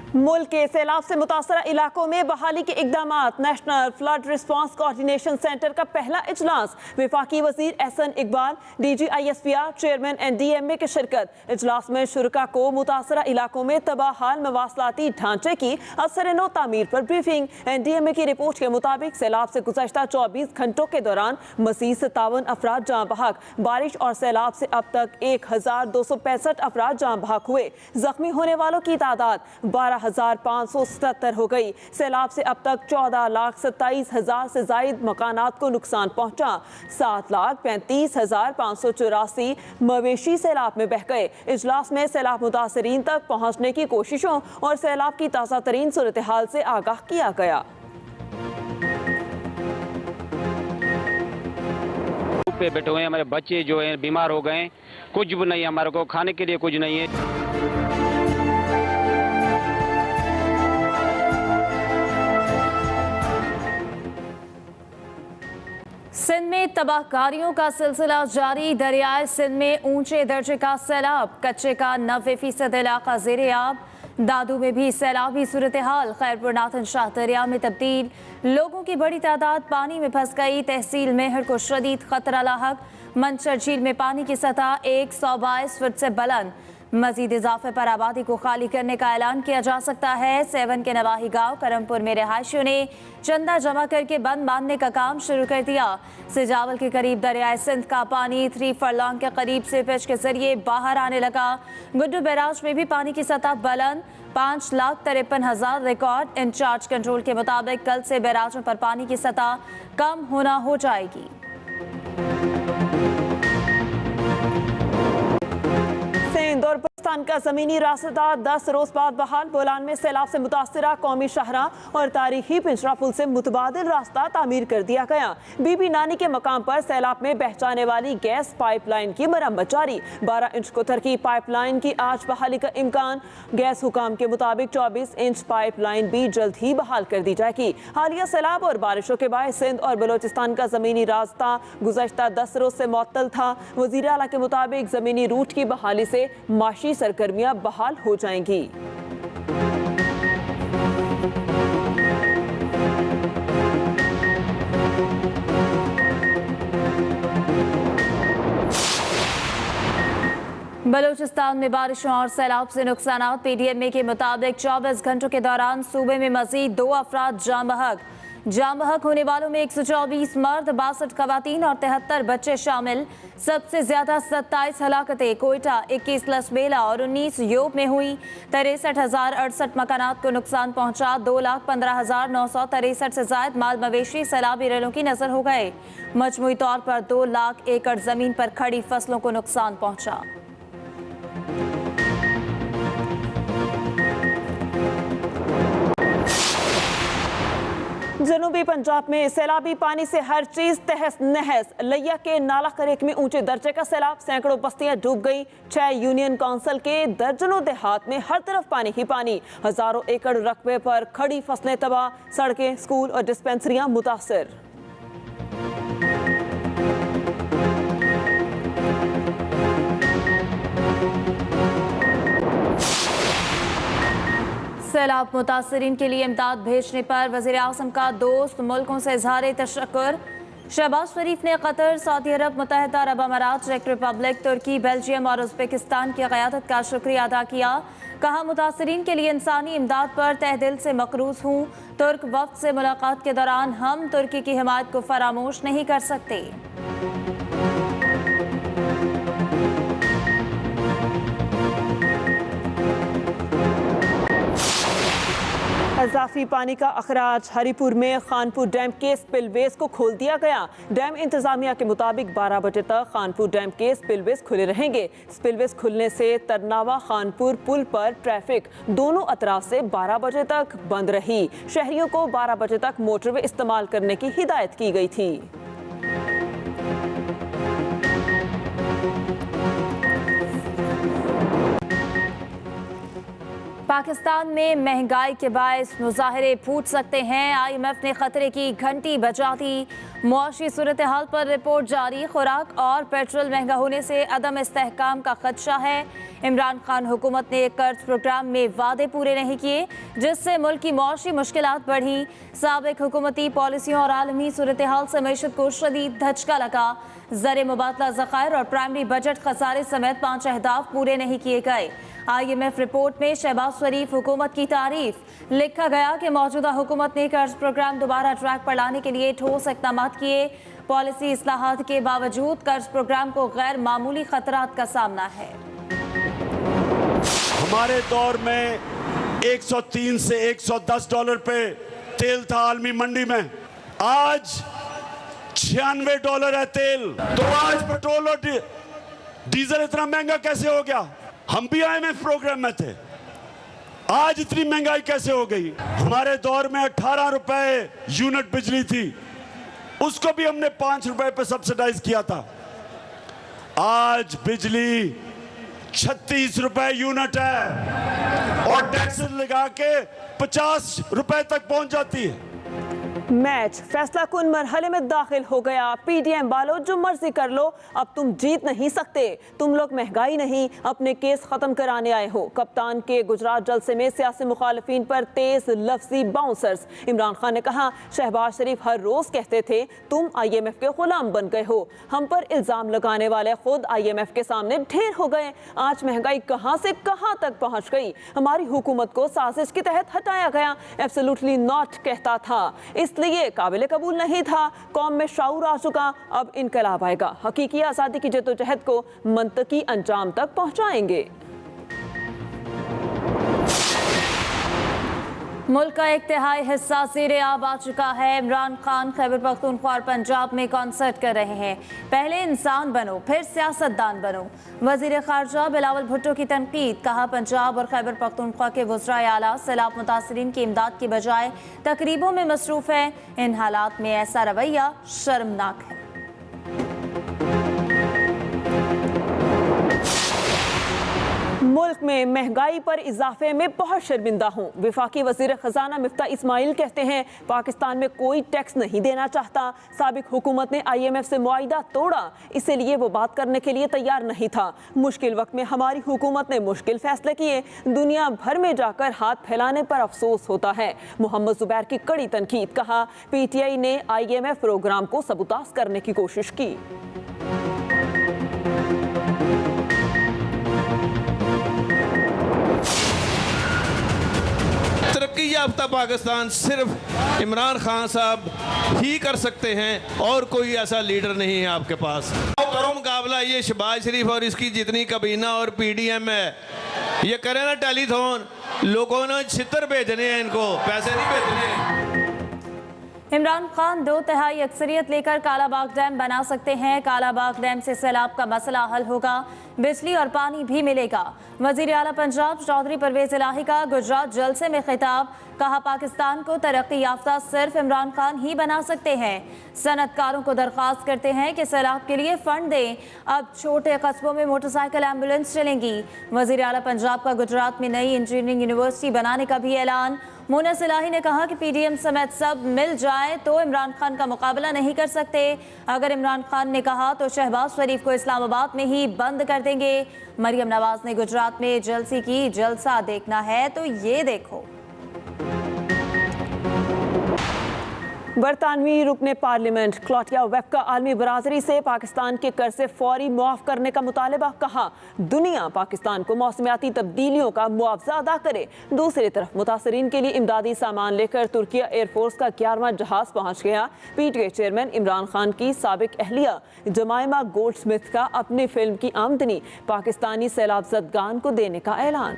मुल्क के सैलाब से मुतासरा इलाकों में बहाली के इकदाम। National flood response coordination centre का पहला इजलास। वफाकी वजीर Ehsan Iqbal, DG-ISPR, chairman NDMA की शिरकत। इजलास में शुरका को मुतासरा इलाकों में तबाह हाल मवासलाती ढांचे की असर नो तामीर पर ब्रीफिंग। NDMA की रिपोर्ट के मुताबिक सैलाब से गुज़श्ता 24 घंटों के दौरान मज़ीद 57 अफराद जाँ बहक। बारिश और सैलाब से अब तक 1265 अफराद जाँ बहक हुए। जख्मी होने वालों की तादाद 12,577 हो गई। सैलाब से अब तक 14,27,000 से जायद मकानात को नुकसान पहुंचा। 7,35,584 मवेशी सैलाब में बह गए। इजलास में सैलाब मुतासरीन तक पहुंचने की कोशिशों और सैलाब की ताज़ा तरीन सूरत हाल से आगाह किया गया। पे बैठे हुए हैं, हमारे बच्चे जो हैं बीमार हो गए, कुछ भी नहीं, हमारे को खाने के लिए कुछ नहीं है। सिंध में तबाहकारियों का सिलसिला जारी। दरियाए सिंध में ऊंचे दर्जे का सैलाब। कच्चे का 90% इलाका ज़ेर-ए-आब। दादू में भी सैलाबी सूरत हाल। खैरपुर नाथन शाह दरिया में तब्दील। लोगों की बड़ी तादाद पानी में फंस गई। तहसील मेहर को शदीद खतरा लाहक। मंचर झील में पानी की सतह 122 फुट से बुलंद। मजीद इजाफे पर आबादी को खाली करने का ऐलान किया जा सकता है। सेवन के नवाही गांव करमपुर में रिहायशियों ने चंदा जमा करके बंद बांधने का काम शुरू कर दिया। सिजावल के करीब दरियाए सिंध का पानी 3 फरलॉन्ग के करीब से पिच के जरिए बाहर आने लगा। गुड्डू बैराज में भी पानी की सतह बुलंद। 5,53,000 रिकॉर्ड। इंचार्ज कंट्रोल के मुताबिक कल से बैराजों पर पानी की सतह कम होना हो जाएगी। सिंध और पाकिस्तान का ज़मीनी रास्ता 10 रोज़ बाद बहाल। बोलान में सैलाब से मुतासरा कौमी शाहरा और तारीखी पिंजरा पुल से मुतबादिल रास्ता तामीर कर दिया गया। बीबी नानी के मकाम पर सैलाब में बह जाने वाली गैस पाइपलाइन की मरम्मत जारी। 12 इंच कुतर की पाइपलाइन की आज बहाली का इम्कान। गैस हुकाम के मुताबिक 24 इंच पाइपलाइन भी जल्द ही बहाल कर दी जाएगी। हालिया सैलाब और बारिशों के बाद सिंध और बलोचिस्तान का ज़मीनी रास्ता गुज़श्ता 10 रोज़ से मुअत्तल था। वज़ीर आला के मुताबिक ज़मीनी रूट की बहाली से माशी सरगर्मियां बहाल हो जाएंगी। बलूचिस्तान में बारिशों और सैलाब से नुकसान। PDMA के मुताबिक 24 घंटों के दौरान सूबे में मजीद 2 अफराद जाँ बहक होने वालों में 124 मर्द, 62 खवातीन और 73 बच्चे शामिल। सबसे ज्यादा 27 हलाकतें कोयटा, 21 लसबेला और 19 योब में हुई। 63,068 मकानात को नुकसान पहुंचा। 2,15,963 से जायद माल मवेशी सैलाबी रेलों की नजर हो गए। मजमूई तौर पर 2 लाख एकड़ जमीन पर खड़ी फसलों को नुकसान पहुंचा। जनूबी पंजाब में सैलाबी पानी से हर चीज तहस नहस। लिया के नाला करेक में ऊंचे दर्जे का सैलाब। सैकड़ों बस्तियां डूब गई। 6 यूनियन काउंसिल के दर्जनों देहात में हर तरफ पानी ही पानी। हजारों एकड़ रकबे पर खड़ी फसलें तबाह। सड़कें, स्कूल और डिस्पेंसरियां मुतासर। सैलाब मुतासरीन के लिए इमदाद भेजने पर वज़ीर आज़म का दोस्त मुल्कों से इज़हार तशक्कुर। शहबाज शरीफ ने कतर, सऊदी अरब, मुत्तहिदा अरब अमारात, चेक रिपब्लिक, तुर्की, बेल्जियम और उज़्बेकिस्तान की क़यादत का शुक्रिया अदा किया। कहा, मुतासरीन के लिए इंसानी इमदाद पर तहे दिल से मक़रूज़ हूँ। तुर्क वफ़द से मुलाकात के दौरान हम तुर्की की हिमायत को फरामोश नहीं कर सकते। इजाफी पानी का अखराज। हरीपुर में खानपुर डैम के स्पिलवेज को खोल दिया गया। डैम इंतजामिया के मुताबिक 12 बजे तक खानपुर डैम के स्पिलवेज खुले रहेंगे। स्पिलवेज खुलने से तरनावा खानपुर पुल पर ट्रैफिक दोनों अतराफ से 12 बजे तक बंद रही। शहरियों को 12 बजे तक मोटरवे इस्तेमाल करने की हिदायत की गई थी। पाकिस्तान में महंगाई के बायस मुजाहरे फूट सकते हैं। IMF ने खतरे की घंटी बजा दी। मुआशी सूरत हाल पर रिपोर्ट जारी। खुराक और पेट्रोल महंगा होने से अदम इस्तेहकाम का खदशा है। इमरान खान हुकूमत ने कर्ज प्रोग्राम में वादे पूरे नहीं किए, जिससे मुल्क की मुआशी मुश्किलात बढ़ी। साबिक हुकूमती पॉलिसियों और आलमी सूरत हाल से मईशत को शदीद धचका लगा। ज़र मुबादला ज़खायर और प्राइमरी बजट खसारे समेत 5 अहदाफ पूरे नहीं किए गए। IMF रिपोर्ट में शहबाज शरीफ हुकूमत की तारीफ। लिखा गया कि मौजूदा हुकूमत ने कर्ज प्रोग्राम दोबारा ट्रैक पर लाने के लिए ठोस इक़दाम किए। पॉलिसी इस्लाहात के बावजूद कर्ज प्रोग्राम को गैर मामूली खतरात का सामना है। हमारे दौर में 103 से 110 डॉलर पे तेल था आलमी मंडी में, आज 96 डॉलर है तेल। तो आज पेट्रोल और डीजल इतना महंगा कैसे हो गया? हम भी IMF प्रोग्राम में थे, आज इतनी महंगाई कैसे हो गई? हमारे दौर में 18 रुपए यूनिट बिजली थी, उसको भी हमने 5 रुपए पे सब्सिडाइज किया था। आज बिजली 36 रुपए यूनिट है और टैक्स लगा के 50 रुपए तक पहुंच जाती है। मैच फैसला कुन मरहले में दाखिल हो गया। PDM वालों, जो मर्जी कर लो, अब तुम जीत नहीं सकते। तुम लोग महंगाई नहीं, अपने केस खत्म कराने आए हो। कप्तान के गुजरात जलसे में सियासी मुखालिफिन पर तेज लफ्जी बाउंसर्स। इमरान खान ने कहा, शहबाज शरीफ हर रोज कहते थे तुम IMF के गुलाम बन गए हो। हम पर इल्जाम लगाने वाले खुद IMF के सामने ढेर हो गए। आज महंगाई कहां से कहां तक पहुंच गई। हमारी हुकूमत को साजिश के तहत हटाया गया। एब्सोल्युटली नॉट कहता था, इसलिए काबिल कबूल नहीं था। कौम में शाऊर आ चुका, अब इनकलाब आएगा। हकीकी आज़ादी की जद्दोजहद को मंतकी अंजाम तक पहुंचाएंगे। मुल्क का एक तिहाई हिस्सा ज़ेर-ए-आब आ चुका है। इमरान खान खैबर पख्तूनख्वा और पंजाब में कॉन्सर्ट कर रहे हैं। पहले इंसान बनो, फिर सियासतदान बनो। वज़ीर ख़ारजा बिलावल भुट्टो की तनकीद। कहा, पंजाब और खैबर पख्तूनख्वा के वज़राए आला सैलाब मुतासरीन की इमदाद की बजाय तकरीबों में मसरूफ़ है। इन हालात में ऐसा रवैया शर्मनाक है। मुल्क में महंगाई पर इजाफे में बहुत शर्मिंदा हूँ। वफाकी वज़ीर ख़जाना मिफ्ता इस्माइल कहते हैं, पाकिस्तान में कोई टैक्स नहीं देना चाहता। साबिक हुकूमत ने IMF से मुआहिदा तोड़ा, इसलिए वो बात करने के लिए तैयार नहीं था। मुश्किल वक्त में हमारी हुकूमत ने मुश्किल फैसले किए। दुनिया भर में जाकर हाथ फैलाने पर अफसोस होता है। मोहम्मद जुबैर की कड़ी तनकीद। कहा, PTI ने IMF प्रोग्राम को सबूताज करने की कोशिश की। तरक्की याफ्ता पाकिस्तान सिर्फ इमरान खान साहब ही कर सकते हैं और कोई ऐसा लीडर नहीं है आपके पास। करो मुकाबला ये शहबाज शरीफ और इसकी जितनी कबीना और PDM है, ये करें ना टेलीथॉन। लोगों ने छितर भेजने हैं, इनको पैसे नहीं भेजने। इमरान खान 2/3 अक्सरियत लेकर कालाबाग डैम बना सकते हैं। कालाबाग डैम से सैलाब का मसला हल होगा, बिजली और पानी भी मिलेगा। वज़ीर आला पंजाब चौधरी परवेज इलाही का गुजरात जलसे में खिताब। कहा, पाकिस्तान को तरक्की याफ्ता सिर्फ इमरान खान ही बना सकते हैं। सनतकारों को दरख्वास्त करते हैं कि सैलाब के लिए फंड दें। अब छोटे कस्बों में मोटरसाइकिल एम्बुलेंस चलेंगी। वज़ीर आला पंजाब का गुजरात में नई इंजीनियरिंग यूनिवर्सिटी बनाने का भी ऐलान। मुनस इलाही ने कहा कि PDM समेत सब मिल जाए तो इमरान खान का मुकाबला नहीं कर सकते। अगर इमरान खान ने कहा तो शहबाज शरीफ को इस्लामाबाद में ही बंद कर देंगे। मरियम नवाज ने गुजरात में जलसी की, जलसा देखना है तो ये देखो। बरतानवी रुकने पार्लियामेंट क्लॉटिया वेब का आलमी बरादरी से पाकिस्तान के कर्ज से फौरी मुआफ करने का मुतालबा। कहा, दुनिया पाकिस्तान को मौसमियाती तब्दीलियों का मुआवजा अदा करे। दूसरी तरफ मुतासरीन के लिए इमदादी सामान लेकर तुर्किया एयरफोर्स का 11वां जहाज पहुंच गया। PTI चेयरमैन इमरान खान की साबिक अहलिया जमाइमा गोल्डस्मिथ का अपनी फिल्म की आमदनी पाकिस्तानी सैलाब ज़दगान को देने का ऐलान।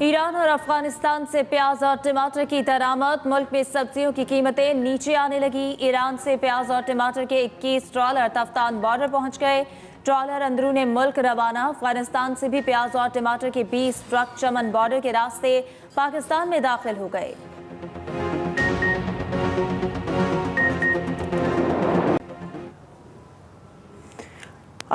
ईरान और अफगानिस्तान से प्याज और टमाटर की दरामद। मुल्क में सब्जियों की कीमतें नीचे आने लगी। ईरान से प्याज और टमाटर के 21 ट्रॉलर तफ्तान बॉर्डर पहुंच गए। ट्रॉलर अंदरूने मुल्क रवाना। अफगानिस्तान से भी प्याज और टमाटर के 20 ट्रक चमन बॉर्डर के रास्ते पाकिस्तान में दाखिल हो गए।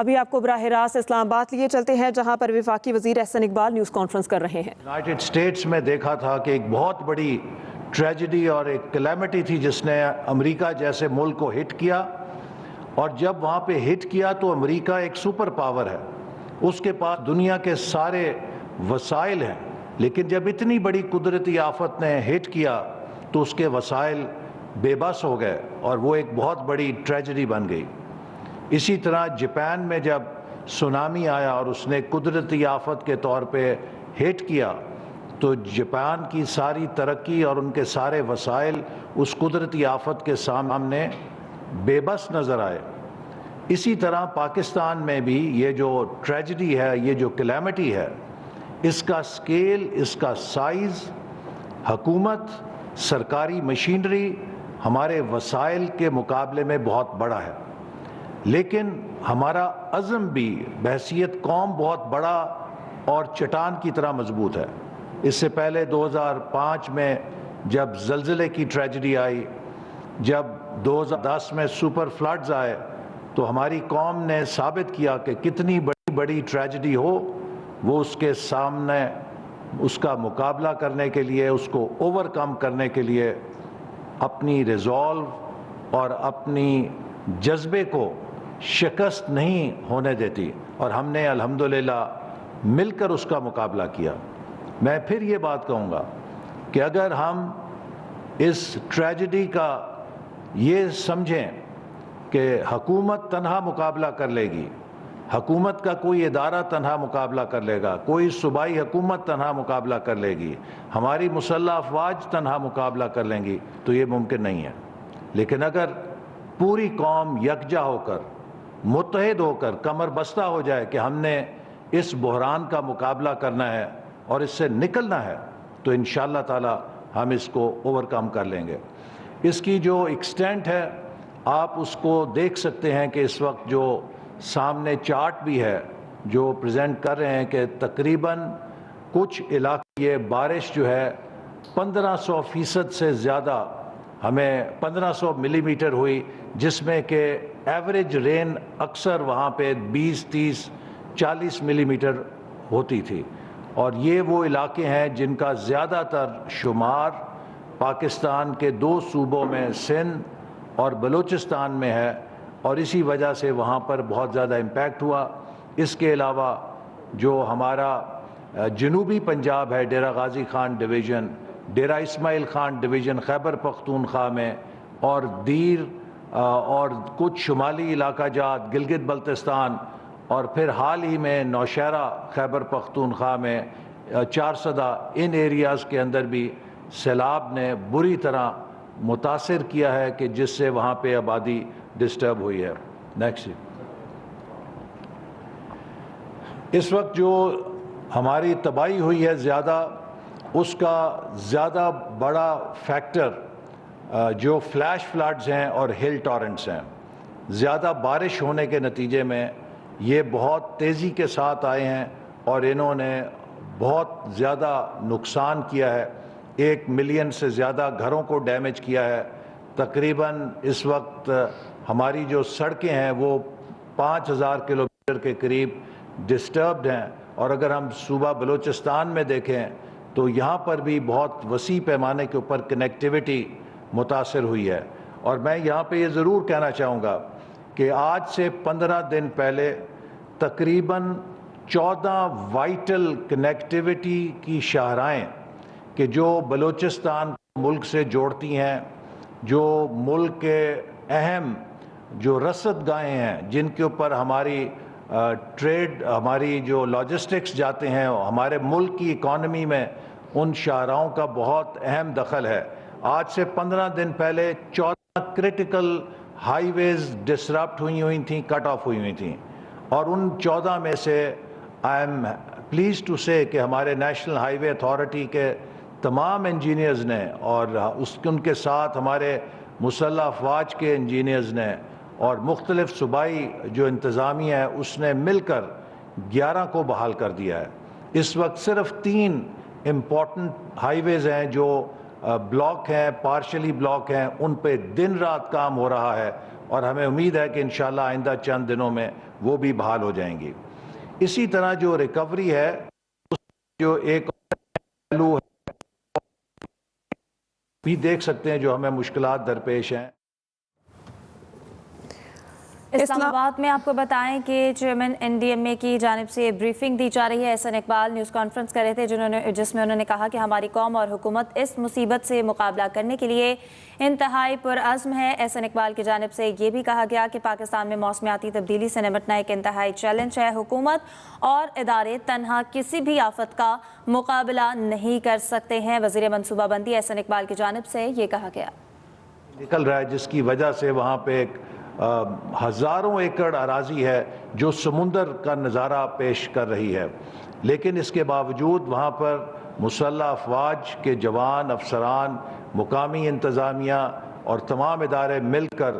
ابھی آپ کو براہ راست اسلام آباد لیے چلتے ہیں جہاں پر وفاقی وزیر احسن اقبال نیوز کانفرنس کر رہے ہیں۔ یونائٹڈ اسٹیٹس میں دیکھا تھا کہ ایک بہت بڑی ٹریجڈی اور ایک کلیمٹی تھی جس نے امریکہ جیسے ملک کو ہٹ کیا، اور جب وہاں پہ ہٹ کیا تو امریکہ ایک سپر پاور ہے، اس کے پاس دنیا کے سارے وسائل ہیں، لیکن جب اتنی بڑی قدرتی آفت نے ہٹ کیا تو اس کے وسائل بے بس ہو گئے اور وہ ایک بہت بڑی ٹریجڈی بن گئی۔ اسی طرح جاپان میں جب سونامی آیا اور اس نے قدرتی آفت کے طور پہ ہٹ کیا تو جاپان کی ساری ترقی اور ان کے سارے وسائل اس قدرتی آفت کے سامنے بے بس نظر آئے۔ اسی طرح پاکستان میں بھی یہ جو ٹریجڈی ہے، یہ جو کلیمٹی ہے، اس کا سکیل، اس کا سائز، حکومت، سرکاری مشینری، ہمارے وسائل کے مقابلے میں بہت بڑا ہے، لیکن ہمارا عزم بھی بحیثیت قوم بہت بڑا اور چٹان کی طرح مضبوط ہے۔ اس سے پہلے 2005 میں جب زلزلے کی ٹریجڈی آئی، جب 2010 میں سپر فلڈز آئے، تو ہماری قوم نے ثابت کیا کہ کتنی بڑی ٹریجڈی ہو، وہ اس کے سامنے اس کا مقابلہ کرنے کے لیے، اس کو اوور کم کرنے کے لیے اپنی ریزولو اور اپنی جذبے کو شکست نہیں ہونے دیتی، اور ہم نے الحمدللہ مل کر اس کا مقابلہ کیا۔ میں پھر یہ بات کہوں گا کہ اگر ہم اس ٹریجڈی کا یہ سمجھیں کہ حکومت تنہا مقابلہ کر لے گی، حکومت کا کوئی ادارہ تنہا مقابلہ کر لے گا، کوئی صوبائی حکومت تنہا مقابلہ کر لے گی، ہماری مسلح افواج تنہا مقابلہ کر لیں گی، تو یہ ممکن نہیں ہے۔ لیکن اگر پوری قوم یکجا ہو کر، متحد ہو کر کمر بستہ ہو جائے کہ ہم نے اس بحران کا مقابلہ کرنا ہے اور اس سے نکلنا ہے، تو انشاءاللہ تعالی ہم اس کو اوور کم کر لیں گے۔ اس کی جو ایکسٹینٹ ہے آپ اس کو دیکھ سکتے ہیں کہ اس وقت جو سامنے چارٹ بھی ہے جو پریزنٹ کر رہے ہیں کہ تقریباً کچھ علاقے یہ بارش جو ہے 1500% سے زیادہ، ہمیں 1500 ملی میٹر ہوئی، جس میں کہ ایوریج رین اکثر وہاں پہ 20، 30، 40 ملی میٹر ہوتی تھی، اور یہ وہ علاقے ہیں جن کا زیادہ تر شمار پاکستان کے 2 صوبوں میں سندھ اور بلوچستان میں ہے، اور اسی وجہ سے وہاں پر بہت زیادہ امپیکٹ ہوا۔ اس کے علاوہ جو ہمارا جنوبی پنجاب ہے، ڈیرہ غازی خان ڈویژن، ڈیرہ اسماعیل خان ڈویژن خیبر پختونخوا میں، اور دیر اور کچھ شمالی علاقہ جات گلگت بلتستان، اور پھر حال ہی میں نوشہرہ خیبر پختونخوا میں، چارسدہ، ان ایریاز کے اندر بھی سیلاب نے بری طرح متاثر کیا ہے کہ جس سے وہاں پہ آبادی ڈسٹرب ہوئی ہے۔ نیکسٹ۔ اس وقت جو ہماری تباہی ہوئی ہے زیادہ، اس کا زیادہ بڑا فیکٹر جو فلیش فلڈز ہیں اور ہل ٹورنٹس ہیں۔ زیادہ بارش ہونے کے نتیجے میں یہ بہت تیزی کے ساتھ آئے ہیں اور انہوں نے بہت زیادہ نقصان کیا ہے۔ 1 ملین سے زیادہ گھروں کو ڈیمیج کیا ہے۔ تقریباً اس وقت ہماری جو سڑکیں ہیں وہ 5000 کلومیٹر کے قریب ڈسٹربڈ ہیں، اور اگر ہم صوبہ بلوچستان میں دیکھیں تو یہاں پر بھی بہت وسیع پیمانے کے اوپر کنیکٹیوٹی متاثر ہوئی ہے۔ اور میں یہاں پہ یہ ضرور کہنا چاہوں گا کہ آج سے 15 دن پہلے تقریباً 14 وائٹل کنیکٹیوٹی کی شاہراہیں کہ جو بلوچستان ملک سے جوڑتی ہیں، جو ملک کے اہم جو رسد گاہیں ہیں جن کے اوپر ہماری ٹریڈ، ہماری جو لاجسٹکس جاتے ہیں، ہمارے ملک کی اکانومی میں ان شاہراہوں کا بہت اہم دخل ہے۔ آج سے 15 دن پہلے 14 کرٹیکل ہائی ویز ڈسرپٹ ہوئی تھیں، کٹ آف ہوئی تھیں، اور ان 14 میں سے آئی ایم پلیز ٹو سے کہ ہمارے نیشنل ہائی وے اتھارٹی کے تمام انجینئرز نے، اور ان کے ساتھ ہمارے مسلح افواج کے انجینئرز نے، اور مختلف صوبائی جو انتظامیہ ہے اس نے مل کر 11 کو بحال کر دیا ہے۔ اس وقت صرف 3 امپورٹنٹ ہائی ویز ہیں جو بلاک ہیں، پارشلی بلاک ہیں، ان پہ دن رات کام ہو رہا ہے، اور ہمیں امید ہے کہ انشاءاللہ آئندہ چند دنوں میں وہ بھی بحال ہو جائیں گی. اسی طرح جو ریکوری ہے جو ایک پہلو ہے بھی دیکھ سکتے ہیں جو ہمیں مشکلات درپیش ہیں. اسلام آباد میں آپ کو بتائیں کہ چیئرمین این ڈی ایم اے کی جانب سے بریفنگ دی جا رہی ہے. احسن اقبال نیوز کانفرنس کر رہے تھے جس میں انہوں نے کہا کہ ہماری قوم اور حکومت اس مصیبت سے مقابلہ کرنے کے لیے انتہائی پرعزم ہے. احسن اقبال کی جانب سے یہ بھی کہا گیا کہ پاکستان میں موسمیاتی تبدیلی سے نمٹنا ایک انتہائی چیلنج ہے. حکومت اور ادارے تنہا کسی بھی آفت کا مقابلہ نہیں کر سکتے ہیں. وزیر منصوبہ بندی احسن اقبال کی جانب سے یہ کہا گیا. نکل رہا ہے جس کی وجہ سے وہاں پہ ایک ہزاروں ایکڑ اراضی ہے جو سمندر کا نظارہ پیش کر رہی ہے، لیکن اس کے باوجود وہاں پر مسلح افواج کے جوان، افسران، مقامی انتظامیہ اور تمام ادارے مل کر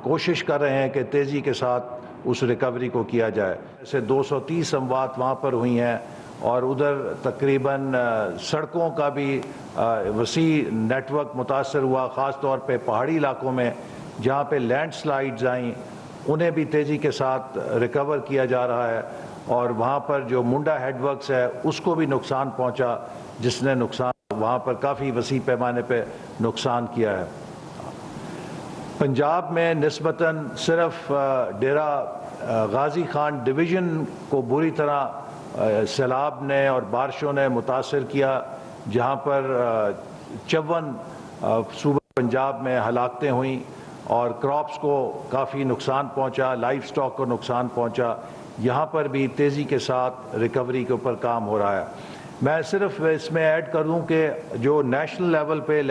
کوشش کر رہے ہیں کہ تیزی کے ساتھ اس ریکوری کو کیا جائے. ایسے 230 اموات وہاں پر ہوئی ہیں اور ادھر تقریباً سڑکوں کا بھی وسیع نیٹ ورک متاثر ہوا، خاص طور پہ پہاڑی علاقوں میں جہاں پہ لینڈ سلائیڈز آئیں انہیں بھی تیزی کے ساتھ ریکور کیا جا رہا ہے. اور وہاں پر جو منڈا ہیڈ ورکس ہے اس کو بھی نقصان پہنچا، جس نے نقصان وہاں پر کافی وسیع پیمانے پہ نقصان کیا ہے. پنجاب میں نسبتاً صرف ڈیرہ غازی خان ڈویژن کو بری طرح سیلاب نے اور بارشوں نے متاثر کیا، جہاں پر 54 صوبہ پنجاب میں ہلاکتیں ہوئیں اور کراپس کو کافی نقصان پہنچا، لائف سٹاک کو نقصان پہنچا. یہاں پر بھی تیزی کے ساتھ ریکوری کے اوپر کام ہو رہا ہے. میں صرف اس میں ایڈ کر دوں کہ جو نیشنل لیول پہ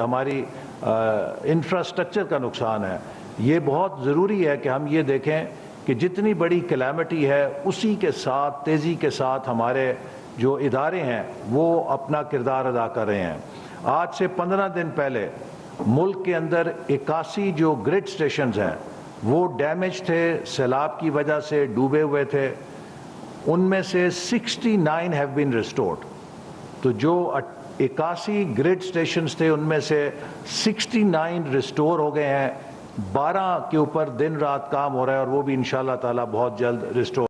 ہماری انفراسٹرکچر کا نقصان ہے، یہ بہت ضروری ہے کہ ہم یہ دیکھیں کہ جتنی بڑی کلیمٹی ہے اسی کے ساتھ تیزی کے ساتھ ہمارے جو ادارے ہیں وہ اپنا کردار ادا کر رہے ہیں. آج سے 15 دن پہلے ملک کے اندر 81 جو گرڈ سٹیشنز ہیں وہ ڈیمیج تھے، سیلاب کی وجہ سے ڈوبے ہوئے تھے. ان میں سے 69 ہیو بین ریسٹورڈ. تو جو 81 گرڈ سٹیشنز تھے ان میں سے 69 ریسٹور ہو گئے ہیں. 12 کے اوپر دن رات کام ہو رہا ہے اور وہ بھی انشاءاللہ تعالی بہت جلد ریسٹور